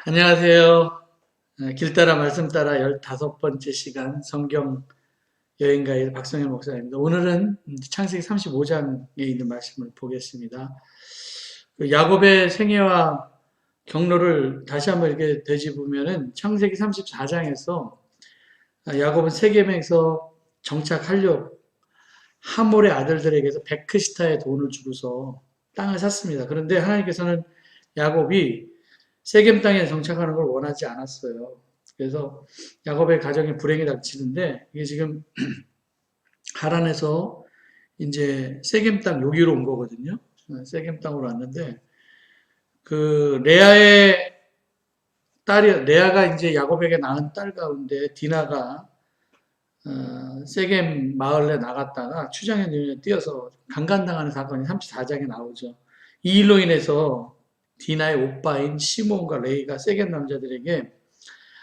안녕하세요. 길 따라 말씀 따라 15번째 시간 성경 여행가의 박성현 목사입니다. 오늘은 창세기 35장에 있는 말씀을 보겠습니다. 야곱의 생애와 경로를 다시 한번 이렇게 되짚으면은 창세기 34장에서 야곱은 세겜에서 정착하려고 하몰의 아들들에게서 베크시타의 돈을 주고서 땅을 샀습니다. 그런데 하나님께서는 야곱이 세겜 땅에 정착하는 걸 원하지 않았어요. 그래서 야곱의 가정에 불행이 닥치는데 이게 지금 하란에서 이제 세겜 땅 여기로 온 거거든요. 세겜 땅으로 왔는데 그 레아의 딸이 레아가 이제 야곱에게 낳은 딸 가운데 디나가 세겜 마을에 나갔다가 추장의 눈에 띄어서 강간당하는 사건이 34장에 나오죠. 이 일로 인해서 디나의 오빠인 시몬과 레이가 세겜 남자들에게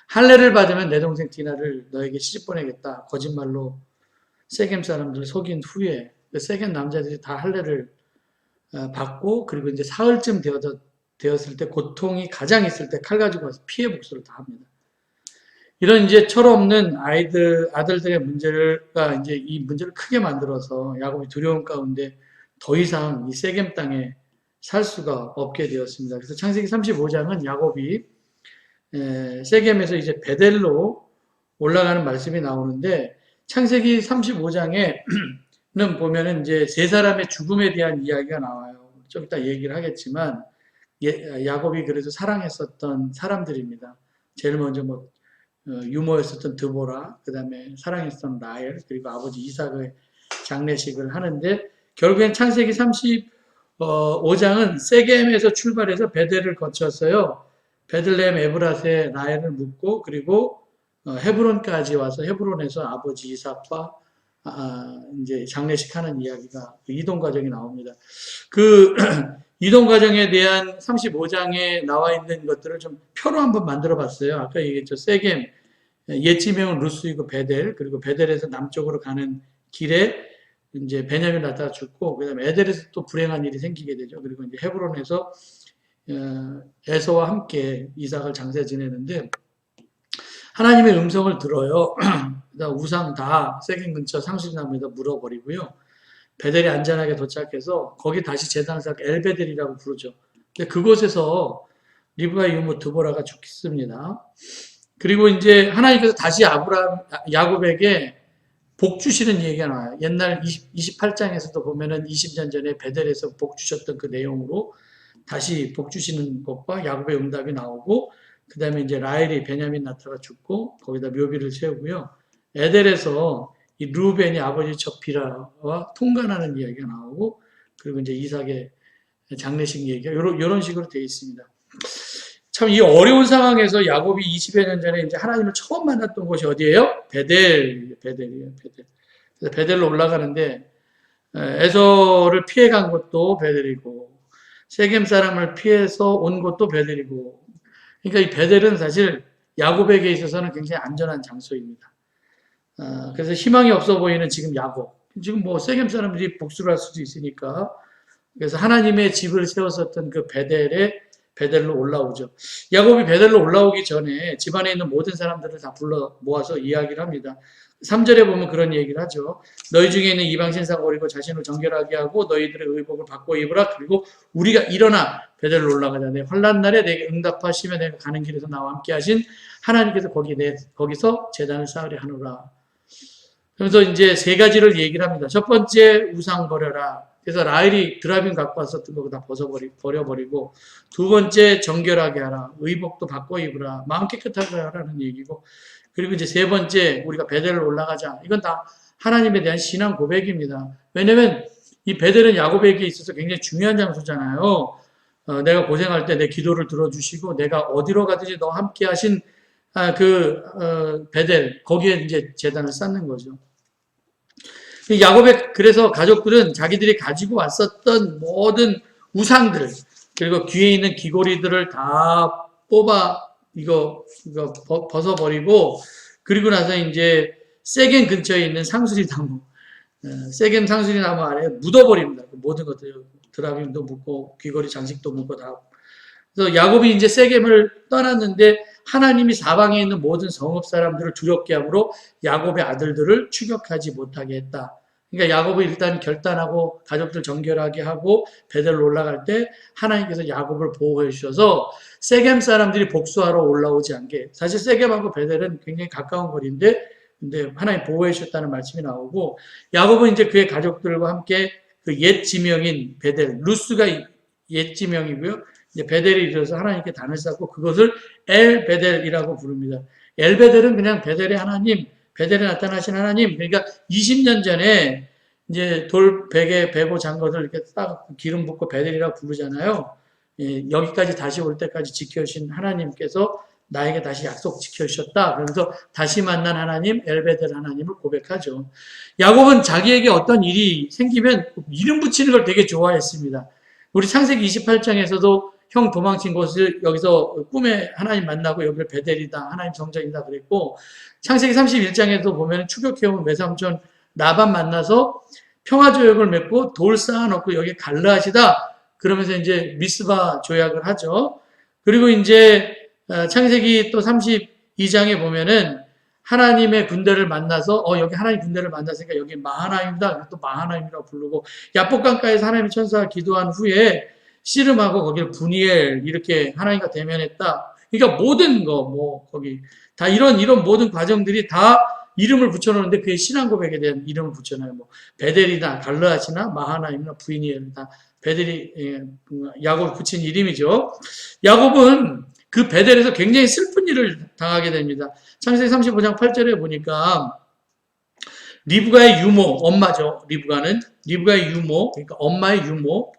할례를 받으면 내 동생 디나를 너에게 시집 보내겠다. 거짓말로 세겜 사람들을 속인 후에 세겜 남자들이 다 할례를 받고 그리고 이제 사흘쯤 되었을 때 고통이 가장 있을 때 칼 가지고 와서 피해 복수를 다 합니다. 이런 이제 철없는 아들들의 문제가 이제 이 문제를 크게 만들어서 야곱이 두려움 가운데 더 이상 이 세겜 땅에 살 수가 없게 되었습니다. 그래서 창세기 35장은 야곱이 세겜에서 이제 베델로 올라가는 말씀이 나오는데 창세기 35장에는 보면은 이제 세 사람의 죽음에 대한 이야기가 나와요. 좀 이따 얘기를 하겠지만 야곱이 그래도 사랑했었던 사람들입니다. 제일 먼저 유모였었던 드보라, 그 다음에 사랑했었던 라헬, 그리고 아버지 이삭의 장례식을 하는데 결국엔 창세기 35장은 세겜에서 출발해서 베델을 거쳤어요. 베들레헴 에브라스에 라헬을 묻고 그리고 헤브론까지 와서 헤브론에서 아버지 이삭과 이제 장례식하는 이야기가 그 이동 과정이 나옵니다. 그 이동 과정에 대한 35장에 나와 있는 것들을 좀 표로 한번 만들어 봤어요. 아까 얘기했죠. 세겜, 옛 지명은 루스이고 베델, 그리고 베델에서 남쪽으로 가는 길에 이제 베냐민 낳다가 죽고, 그 다음에 에델에서 또 불행한 일이 생기게 되죠. 그리고 이제 헤브론에서 에서와 함께 이삭을 장사 지내는데, 하나님의 음성을 들어요. 우상 다 세겜 근처 상수리나무에다 물어버리고요. 베델이 안전하게 도착해서 거기 다시 제단을 쌓고 엘베델이라고 부르죠. 근데 그곳에서 리브가의 유모 드보라가 죽습니다. 그리고 이제 하나님께서 다시 야곱에게 복 주시는 얘기가 나와요. 옛날 28장에서도 보면은 20년 전에 베델에서 복 주셨던 그 내용으로 다시 복 주시는 것과 야곱의 응답이 나오고, 그 다음에 이제 라헬이 베냐민 나타가 죽고 거기다 묘비를 세우고요. 에델에서 이 루벤이 아버지 첩비라와 통관하는 이야기가 나오고, 그리고 이제 이삭의 장례식 얘기가 이런 식으로 되어 있습니다. 참 이 어려운 상황에서 야곱이 20여 년 전에 이제 하나님을 처음 만났던 곳이 어디예요? 베델이에요. 그래서 베델로 올라가는데 에서를 피해간 곳도 베델이고 세겜 사람을 피해서 온 곳도 베델이고, 그러니까 이 베델은 사실 야곱에게 있어서는 굉장히 안전한 장소입니다. 그래서 희망이 없어 보이는 지금 야곱. 지금 세겜 사람들이 복수를 할 수도 있으니까. 그래서 하나님의 집을 세웠었던 그 베델로 올라오죠. 야곱이 베델로 올라오기 전에 집안에 있는 모든 사람들을 다 불러 모아서 이야기를 합니다. 3절에 보면 그런 얘기를 하죠. 너희 중에 있는 이방신상 버리고 자신을 정결하게 하고 너희들의 의복을 바꿔 입으라. 그리고 우리가 일어나 베델로 올라가자. 내 환난 날에 내게 응답하시며 내가 가는 길에서 나와 함께 하신 하나님께서 거기서 제단을 쌓으려 하노라. 그래서 이제 세 가지를 얘기를 합니다. 첫 번째, 우상 버려라. 그래서 라헬이 드라빔 갖고 왔었던 거 다 버려버리고, 두 번째, 정결하게 하라. 의복도 바꿔 입으라. 마음 깨끗하게 하라는 얘기고, 그리고 이제 세 번째, 우리가 베델로 올라가자. 이건 다 하나님에 대한 신앙 고백입니다. 왜냐면 이 베델은 야곱에게 있어서 굉장히 중요한 장소잖아요. 내가 고생할 때 내 기도를 들어주시고, 내가 어디로 가든지 너와 함께 하신 베델, 거기에 이제 제단을 쌓는 거죠. 야곱의 그래서 가족들은 자기들이 가지고 왔었던 모든 우상들, 그리고 귀에 있는 귀고리들을 다 이거 벗어버리고, 그리고 나서 이제 세겜 근처에 있는 상수리나무, 세겜 상수리나무 아래 묻어버립니다. 모든 것들, 드라빔도 묻고, 귀고리 장식도 묻고 다 그래서 야곱이 이제 세겜을 떠났는데 하나님이 사방에 있는 모든 성읍 사람들을 두렵게 함으로 야곱의 아들들을 추격하지 못하게 했다. 그러니까 야곱을 일단 결단하고 가족들 정결하게 하고 베델로 올라갈 때 하나님께서 야곱을 보호해 주셔서 세겜 사람들이 복수하러 올라오지 않게, 사실 세겜하고 베델은 굉장히 가까운 거리인데 근데 하나님 보호해 주셨다는 말씀이 나오고, 야곱은 이제 그의 가족들과 함께 그 옛 지명인 베델, 루스가 옛 지명이고요. 이제 베델에 이르러서 하나님께 단을 쌓고 그것을 엘 베델이라고 부릅니다. 엘 베델은 그냥 베델의 하나님, 베델에 나타나신 하나님. 그러니까 20년 전에 이제 돌 베개 베고 잔 것을 이렇게 딱 기름 붓고 베델이라고 부르잖아요. 예, 여기까지 다시 올 때까지 지켜주신 하나님께서 나에게 다시 약속 지켜주셨다. 그래서 다시 만난 하나님, 엘베델 하나님을 고백하죠. 야곱은 자기에게 어떤 일이 생기면 이름 붙이는 걸 되게 좋아했습니다. 우리 창세기 28장에서도 형 도망친 곳을 여기서 꿈에 하나님 만나고 여기를 베델이다, 하나님 성전이다 그랬고, 창세기 31장에도 보면 추격해온 외삼촌 라반 만나서 평화조약을 맺고 돌 쌓아놓고 여기 갈르앗이다 그러면서 이제 미스바 조약을 하죠. 그리고 이제 창세기 또 32장에 보면은 하나님의 군대를 만나서 여기 하나님 군대를 만났으니까 여기 마하나임이다. 또 마하나임이라고 부르고, 야복강가에서 하나님의 천사가 기도한 후에 씨름하고 거기를 분이엘 이렇게 하나님과 대면했다. 그러니까 모든 거 뭐 거기 다 이런 모든 과정들이 다 이름을 붙여놓는데 그의 신앙 고백에 대한 이름을 붙여놔요. 뭐 베델이나 갈르앗이나 마하나임이나 부이니엘 다 베델이 야곱이 붙인 이름이죠. 야곱은 그 베델에서 굉장히 슬픈 일을 당하게 됩니다. 창세기 35장 8절에 보니까 리브가의 유모, 엄마죠. 리브가의 유모, 그러니까 엄마의 유모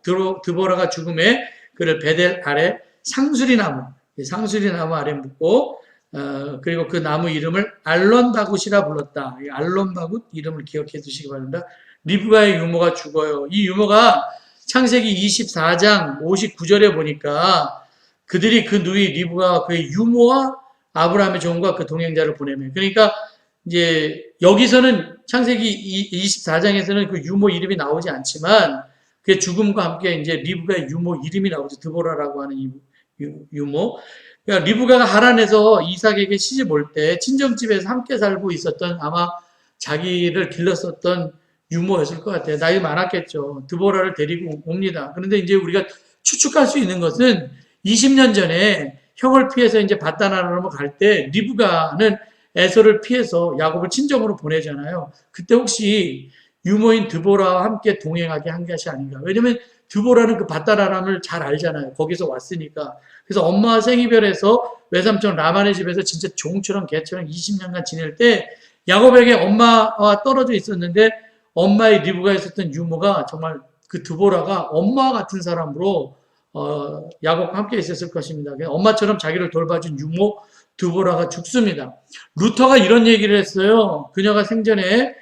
드보라가 죽음에 그를 베델 아래 상수리 나무 아래 묻고 그리고 그 나무 이름을 알론바굿이라 불렀다. 알론바굿 이름을 기억해 두시기 바랍니다. 리브가의 유모가 죽어요. 이 유모가 창세기 24장 59절에 보니까 그들이 그 누이 리브가와 그의 유모와 아브라함의 종과 그 동행자를 보내며, 그러니까 이제 여기서는 창세기 24장에서는 그 유모 이름이 나오지 않지만 그의 죽음과 함께 이제 리브가의 유모 이름이 나오죠. 드보라라고 하는 이 유모. 그러니까 리브가가 하란에서 이삭에게 시집 올 때 친정집에서 함께 살고 있었던, 아마 자기를 길렀었던 유모였을 것 같아요. 나이 많았겠죠. 드보라를 데리고 옵니다. 그런데 이제 우리가 추측할 수 있는 것은 20년 전에 형을 피해서 이제 바다나라로 갈 때 리브가는 에서를 피해서 야곱을 친정으로 보내잖아요. 그때 혹시 유모인 드보라와 함께 동행하게 한 것이 아닌가. 왜냐면 드보라는 그 바다나람을 잘 알잖아요. 거기서 왔으니까. 그래서 엄마와 생이별해서 외삼촌 라반의 집에서 진짜 종처럼 개처럼 20년간 지낼 때 야곱에게 엄마와 떨어져 있었는데 엄마의 리브가 있었던 유모가 정말 그 드보라가 엄마와 같은 사람으로 야곱과 함께 있었을 것입니다. 엄마처럼 자기를 돌봐준 유모 드보라가 죽습니다. 루터가 이런 얘기를 했어요. 그녀가 생전에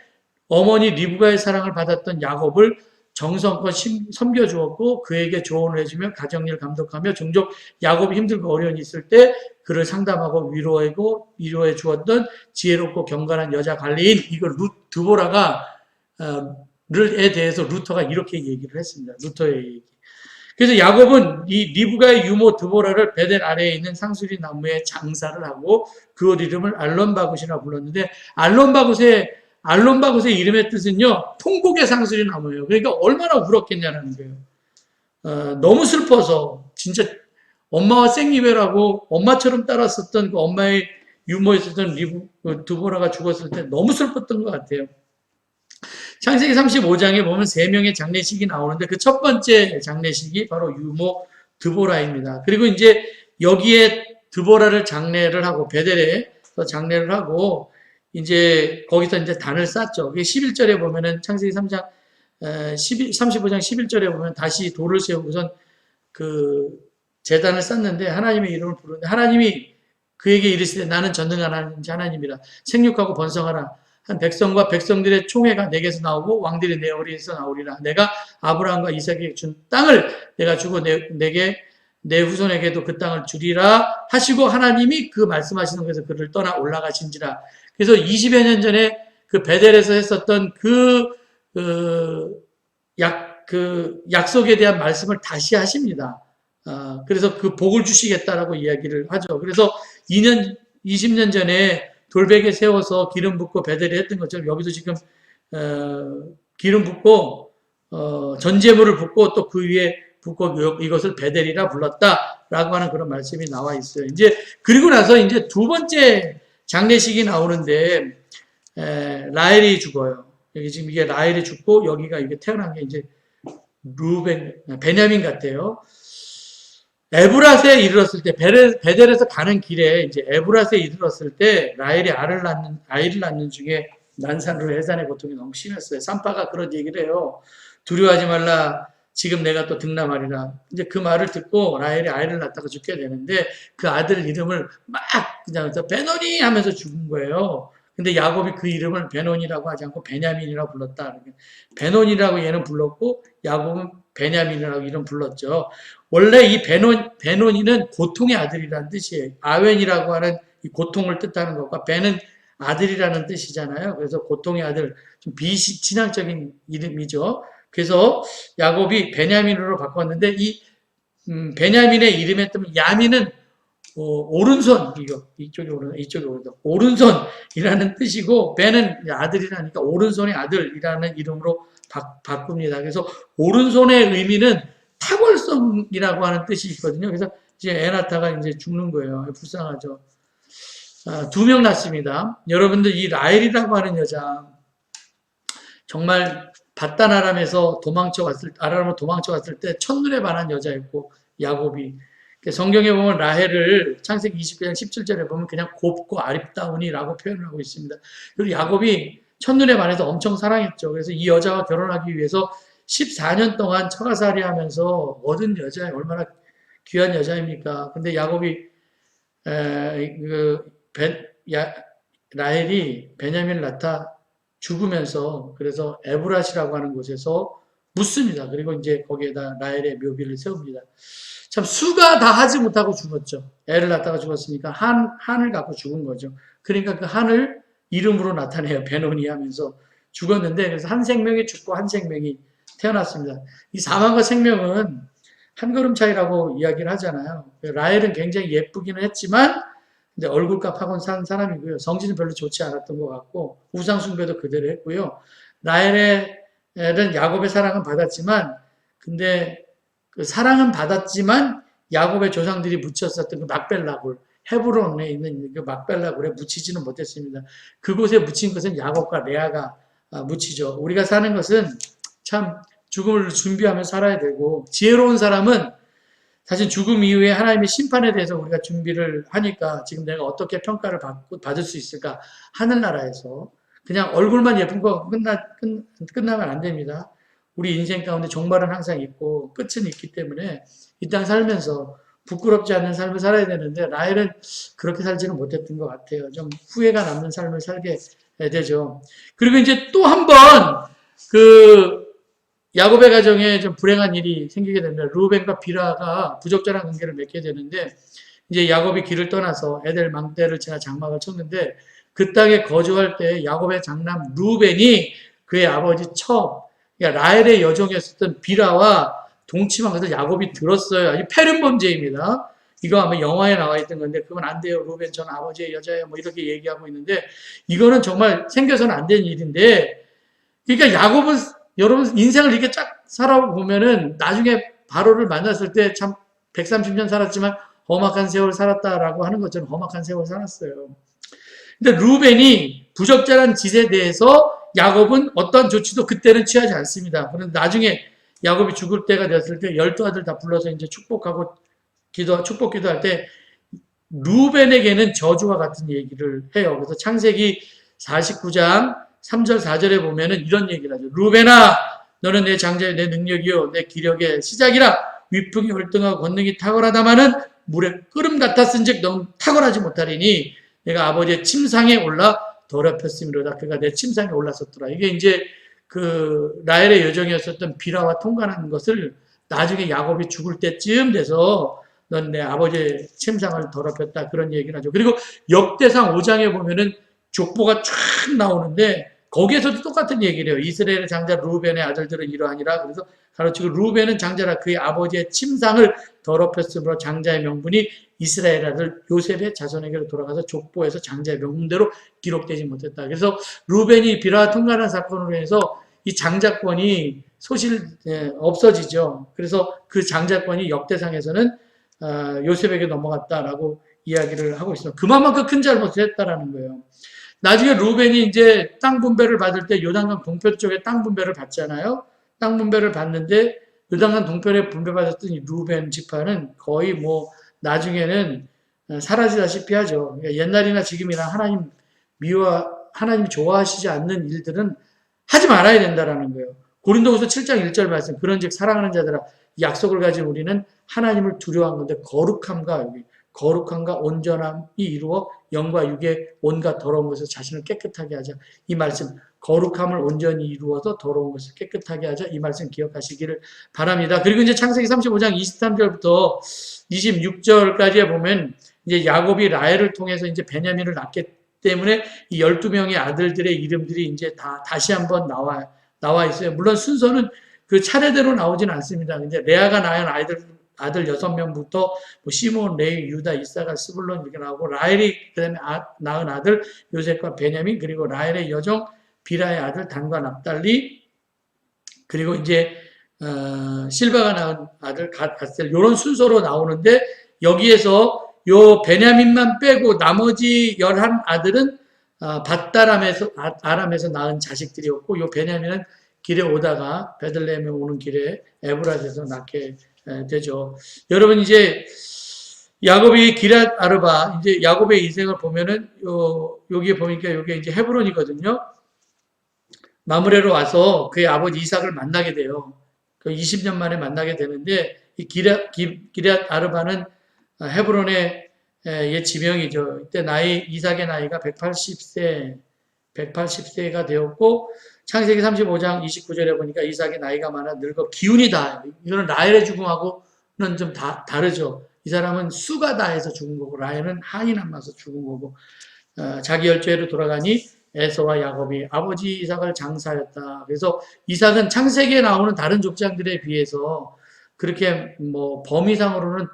어머니 리브가의 사랑을 받았던 야곱을 정성껏 섬겨주었고 그에게 조언을 해주며 가정일 감독하며 종종 야곱이 힘들고 어려움이 있을 때 그를 상담하고 위로해 주었던 지혜롭고 경건한 여자 관리인, 이걸 드보라가 에 대해서 루터가 이렇게 얘기를 했습니다. 루터의 얘기. 그래서 야곱은 이 리브가의 유모 드보라를 베델 아래에 있는 상수리 나무에 장사를 하고 그 이름을 알론바굿이라 불렀는데, 알론바굿의 이름의 뜻은요, 통곡의 상수리 나무예요. 그러니까 얼마나 울었겠냐는 거예요. 너무 슬퍼서 진짜 엄마와 생이별하고 엄마처럼 따랐었던 그 엄마의 유모였었던 드보라가 죽었을 때 너무 슬펐던 것 같아요. 창세기 35장에 보면 3명의 장례식이 나오는데 그 첫 번째 장례식이 바로 유모 드보라입니다. 그리고 이제 여기에 드보라를 장례를 하고 베델에서 장례를 하고 이제 거기서 이제 단을 쌓죠. 그게 11절에 보면은 창세기 35장 11절에 보면 다시 돌을 세우고선 그 제단을 쌓는데 하나님의 이름을 부르는데 하나님이 그에게 이르시되 나는 전능한 하나님이라 생육하고 번성하라. 한 백성과 백성들의 총회가 내게서 나오고 왕들이 내 어리에서 나오리라. 내가 아브라함과 이삭에게 준 땅을 내가 주고 내 후손에게도 그 땅을 주리라 하시고 하나님이 그 말씀하시는 것에서 그를 떠나 올라가신지라. 그래서 20여 년 전에 그 베델에서 했었던 그 약속에 대한 말씀을 다시 하십니다. 그래서 그 복을 주시겠다라고 이야기를 하죠. 그래서 20년 전에 돌베개 세워서 기름 붓고 베델이 했던 것처럼 여기도 지금 기름 붓고 전제물을 붓고 또 그 위에 붓고 이것을 베델이라 불렀다라고 하는 그런 말씀이 나와 있어요. 이제 그리고 나서 이제 두 번째 장례식이 나오는데 라헬이 죽어요. 여기 지금 이게 라헬이 죽고 여기가 이게 태어난 게 이제 베냐민 같아요. 에브랏에 이르렀을 때 베델에서 가는 길에 이제 에브랏에 이르렀을 때 라헬이 아이를 낳는 중에 난산으로 해산의 고통이 너무 심했어요. 산파가 그런 얘기를 해요. 두려워하지 말라. 지금 내가 또 등남하리라. 이제 그 말을 듣고 라헬이 아이를 낳다가 죽게 되는데 그 아들 이름을 막 그냥 베노니 하면서 죽은 거예요. 근데 야곱이 그 이름을 베논이라고 하지 않고 베냐민이라고 불렀다. 베논이라고 얘는 불렀고 야곱은 베냐민이라고 이름 불렀죠. 원래 이 베논이는 고통의 아들이라는 뜻이에요. 아웬이라고 하는 이 고통을 뜻하는 것과 베는 아들이라는 뜻이잖아요. 그래서 고통의 아들, 좀 비신앙적인 이름이죠. 그래서 야곱이 베냐민으로 바꿨는데 이 베냐민의 이름에 뜨면 야민은 오른손, 이쪽이 오른손이라는 뜻이고, 베는 아들이라니까 오른손의 아들이라는 이름으로 바꿉니다. 그래서 오른손의 의미는 탁월성이라고 하는 뜻이 있거든요. 그래서 이제 애 낳다가 이제 죽는 거예요. 불쌍하죠. 2명 낳습니다. 여러분들 이 라헬이라고 하는 여자, 정말 바단 아람으로 도망쳐 왔을 때 첫눈에 반한 여자였고, 야곱이. 성경에 보면 라헬을 창세기 20장 17절에 보면 그냥 곱고 아름다우니라고 표현을 하고 있습니다. 그리고 야곱이 첫눈에 반해서 엄청 사랑했죠. 그래서 이 여자와 결혼하기 위해서 14년 동안 처가살이 하면서 얻은 여자예요. 얼마나 귀한 여자입니까? 근데 야곱이 라헬이 베냐민을 낳다 죽으면서 그래서 에브랏이라고 하는 곳에서 묻습니다. 그리고 이제 거기에다 라헬의 묘비를 세웁니다. 참 수가 다 하지 못하고 죽었죠. 애를 낳다가 죽었으니까 한을 갖고 죽은 거죠. 그러니까 그 한을 이름으로 나타내요. 베노니 하면서 죽었는데 그래서 한 생명이 죽고 한 생명이 태어났습니다. 이 사망과 생명은 한 걸음 차이라고 이야기를 하잖아요. 라헬은 굉장히 예쁘기는 했지만 근데 얼굴값 하고는 산 사람이고요. 성질은 별로 좋지 않았던 것 같고 우상 숭배도 그대로 했고요. 라헬은 야곱의 사랑은 받았지만 근데 그 사랑은 받았지만 야곱의 조상들이 묻혔었던 그 막벨라굴 헤브론에 있는 그 막벨라굴에 묻히지는 못했습니다. 그곳에 묻힌 것은 야곱과 레아가 묻히죠. 우리가 사는 것은 참 죽음을 준비하며 살아야 되고 지혜로운 사람은 사실 죽음 이후에 하나님의 심판에 대해서 우리가 준비를 하니까 지금 내가 어떻게 평가를 받을 수 있을까? 하늘나라에서 그냥 얼굴만 예쁜 거 끝나면 안 됩니다. 우리 인생 가운데 종말은 항상 있고 끝은 있기 때문에 이 땅 살면서 부끄럽지 않는 삶을 살아야 되는데 라헬은 그렇게 살지는 못했던 것 같아요. 좀 후회가 남는 삶을 살게 되죠. 그리고 이제 또 한 번 그 야곱의 가정에 좀 불행한 일이 생기게 됩니다. 루벤과 비라가 부적절한 관계를 맺게 되는데 이제 야곱이 길을 떠나서 에델 망대를 지나 장막을 쳤는데 그 땅에 거주할 때 야곱의 장남 루벤이 그의 아버지 그러니까 라헬의 여종이었던 비라와 동침한 것을 야곱이 들었어요. 아주 패륜 범죄입니다. 이거 아마 영화에 나와 있던 건데 그건 안 돼요. 루벤 전 아버지의 여자예요. 뭐 이렇게 얘기하고 있는데 이거는 정말 생겨서는 안 되는 일인데 그러니까 야곱은 여러분 인생을 이렇게 쫙 살아보면은 나중에 바로를 만났을 때 참 130년 살았지만 험악한 세월 살았다라고 하는 것처럼 험악한 세월 살았어요. 근데 루벤이 부적절한 짓에 대해서 야곱은 어떤 조치도 그때는 취하지 않습니다. 그런데 나중에 야곱이 죽을 때가 되었을 때 12아들 다 불러서 이제 축복 기도할 때 루벤에게는 저주와 같은 얘기를 해요. 그래서 창세기 49장 3절 4절에 보면은 이런 얘기를 하죠. 루벤아 너는 내 장자의 내 능력이요 내 기력의 시작이라 위풍이 월등하고 권능이 탁월하다마는 물에 끓음 같았은즉 너는 탁월하지 못하리니 내가 아버지의 침상에 올라 더럽혔음이로다. 그가 내 침상에 올랐었더라. 이게 이제 그 라헬의 여종이었었던 비라와 통관한 것을 나중에 야곱이 죽을 때쯤 돼서 넌 내 아버지의 침상을 더럽혔다. 그런 얘기를 하죠. 그리고 역대상 5장에 보면은 족보가 쫙 나오는데 거기에서도 똑같은 얘기를 해요. 이스라엘의 장자 루벤의 아들들은 이러하니라. 그래서 가로치고 루벤은 장자라 그의 아버지의 침상을 더럽혔으므로 장자의 명분이 이스라엘 아들 요셉의 자손에게로 돌아가서 족보에서 장자의 명분대로 기록되지 못했다. 그래서 루벤이 비라와 통관한 사건으로 해서 이 장자권이 없어지죠. 그래서 그 장자권이 역대상에서는 요셉에게 넘어갔다라고 이야기를 하고 있습니다. 그만큼 큰 잘못을 했다라는 거예요. 나중에 루벤이 이제 땅 분배를 받을 때 요단강 동편 쪽에 땅 분배를 받잖아요. 땅 분배를 받는데 요단강 동편에 분배받았던 이 루벤 지파는 거의 뭐 나중에는 사라지다시피 하죠. 그러니까 옛날이나 지금이나 하나님 좋아하시지 않는 일들은 하지 말아야 된다라는 거예요. 고린도후서 7장 1절 말씀. 그런즉 사랑하는 자들아 약속을 가진 우리는 하나님을 두려워한 건데 거룩함과 온전함이 이루어 영과 육의 온갖 더러운 것을 자신을 깨끗하게 하자. 이 말씀 거룩함을 온전히 이루어서 더러운 것을 깨끗하게 하자. 이 말씀 기억하시기를 바랍니다. 그리고 이제 창세기 35장 23절부터 26절까지에 보면 이제 야곱이 라헬을 통해서 이제 베냐민을 낳기 때문에 이 12명의 아들들의 이름들이 이제 다시 한번 나와 있어요. 물론 순서는 그 차례대로 나오진 않습니다. 이제 레아가 낳은 아들 6명부터 뭐 시몬, 레위, 유다, 이사가, 스불론 이렇게 나오고 라헬이 그다음에 낳은 아들 요셉과 베냐민 그리고 라헬의 여종 비라의 아들 단과 납달리 그리고 이제 실바가 낳은 아들 갓셀 이런 순서로 나오는데 여기에서 요 베냐민만 빼고 나머지 11아들은 아람에서 낳은 자식들이었고 요 베냐민은 길에 오다가 베들레헴에 오는 길에 에브라스에서 낳게 되죠. 여러분 이제 야곱이 기럇 아르바 이제 야곱의 인생을 보면은 여기에 보니까 여기 이제 헤브론이거든요. 마므레로 와서 그의 아버지 이삭을 만나게 돼요. 그 20년 만에 만나게 되는데 이 기럇 아르바는 헤브론의 옛 지명이죠. 이때 이삭의 나이가 180세가 되었고 창세기 35장 29절에 보니까 이삭의 나이가 많아 늙어 기운이 다해요. 이거는 라헬의 죽음하고는 좀 다르죠. 이 사람은 수가 다해서 죽은 거고 라헬은 한이 남아서 죽은 거고 자기 열조에로 돌아가니 에서와 야곱이 아버지 이삭을 장사하였다. 그래서 이삭은 창세기에 나오는 다른 족장들에 비해서 그렇게 뭐 범위상으로는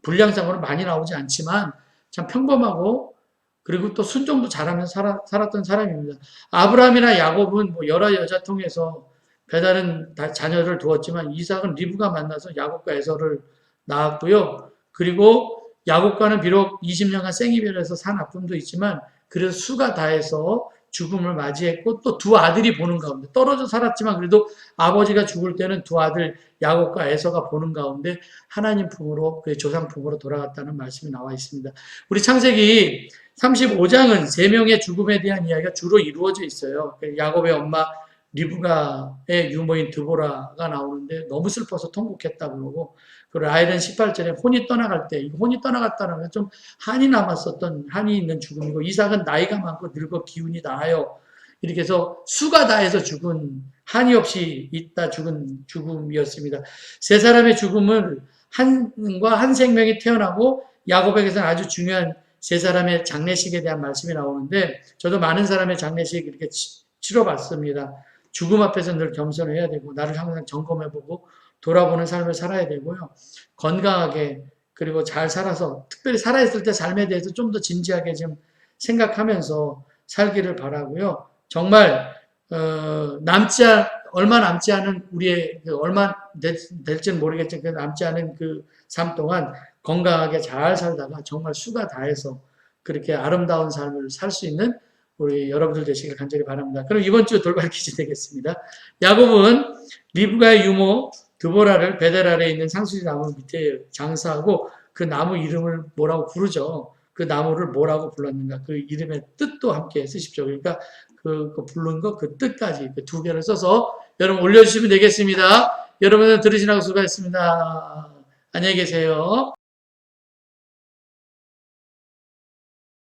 분량상으로는 많이 나오지 않지만 참 평범하고 그리고 또 순종도 잘하면서 살았던 사람입니다. 아브라함이나 야곱은 뭐 여러 여자 통해서 배다른 자녀를 두었지만 이삭은 리브가 만나서 야곱과 에서를 낳았고요. 그리고 야곱과는 비록 20년간 생이별해서 산 아픔도 있지만 그래서 수가 다해서 죽음을 맞이했고 또 두 아들이 보는 가운데 떨어져 살았지만 그래도 아버지가 죽을 때는 두 아들 야곱과 에서가 보는 가운데 하나님 품으로 그의 조상 품으로 돌아갔다는 말씀이 나와 있습니다. 우리 창세기 35장은 3명의 죽음에 대한 이야기가 주로 이루어져 있어요. 야곱의 엄마 리브가의 유모인 드보라가 나오는데 너무 슬퍼서 통곡했다 그러고 그 라헬은 18절에 혼이 떠나갈 때 혼이 떠나갔다는 건 좀 한이 남았었던 한이 있는 죽음이고 이삭은 나이가 많고 늙어 기운이 다하여 이렇게 해서 수가 다해서 죽은 한이 없이 있다 죽은 죽음이었습니다. 세 사람의 죽음을 한 생명이 태어나고 야곱에게서는 아주 중요한 세 사람의 장례식에 대한 말씀이 나오는데 저도 많은 사람의 장례식 이렇게 치러봤습니다. 죽음 앞에서 늘 겸손해야 되고 나를 항상 점검해보고 돌아보는 삶을 살아야 되고요. 건강하게 그리고 잘 살아서 특별히 살아있을 때 삶에 대해서 좀 더 진지하게 좀 생각하면서 살기를 바라고요. 정말 얼마 남지 않은 우리의 얼마 될지는 모르겠지만 그 남지 않은 그 삶 동안 건강하게 잘 살다가 정말 수가 다해서 그렇게 아름다운 삶을 살 수 있는 우리 여러분들 되시길 간절히 바랍니다. 그럼 이번 주 돌발 퀴즈 되겠습니다. 야곱은 리브가의 유모 드보라를 베델 아래에 있는 상수리 나무 밑에 장사하고 그 나무 이름을 뭐라고 부르죠. 그 나무를 뭐라고 불렀는가 그 이름의 뜻도 함께 쓰십시오. 그러니까 그 부른 거 그 뜻까지 그 2개를 써서 여러분 올려주시면 되겠습니다. 여러분들 들으시라고 수고하셨습니다. 안녕히 계세요.